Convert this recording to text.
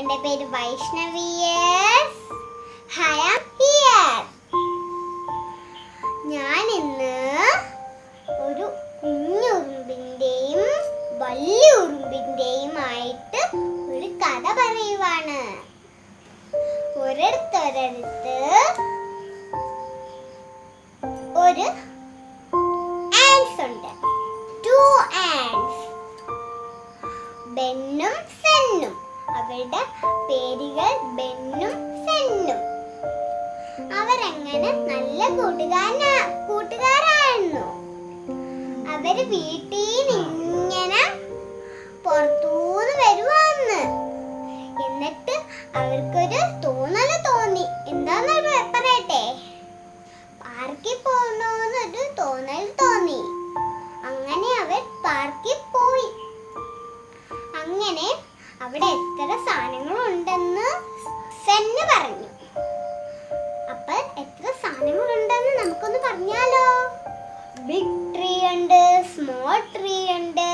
എൻ്റെ പേര് Vaishnavi S. I am here. ഞാൻ ഇന്ന് ഒരു കുഞ്ഞുറുമ്പിൻ്റെയും വലിയ ഉറുമ്പിൻ്റെയും ആയിട്ട് ഒരു കഥ പറയുവാണ്. ഒരിടത്തൊരിടത്ത് ഒരു ആൻസ് ഉണ്ട്. 2 ants. ബെന്നും സെന്നും. അവരുടെ പേരുകൾ ബെന്നും സെന്നും. അവരങ്ങനെ നല്ല കൂട്ടുകാരായിരുന്നു. അവര് വീട്ടിൽ ഇങ്ങനെ പുറത്തൂന്ന് വരുവാന്ന്. എന്നിട്ട് അവർക്കൊരു തോന്നല് തോന്നി. എന്താന്ന് പറയട്ടെ? പാർക്കിൽ പോകുന്നൊരു തോന്നൽ തോന്നി. അങ്ങനെ അവർ പാർക്കിൽ പോയി. അങ്ങനെ അവിടെ എത്ര സാധനങ്ങളുണ്ടെന്ന് സെന്ന് പറഞ്ഞു. അപ്പൊ എത്ര സാധനങ്ങളുണ്ടെന്ന് നമുക്കൊന്ന് പറഞ്ഞാലോ? ബിഗ് ട്രീ ഉണ്ട്, സ്മോൾ ട്രീ ഉണ്ട്,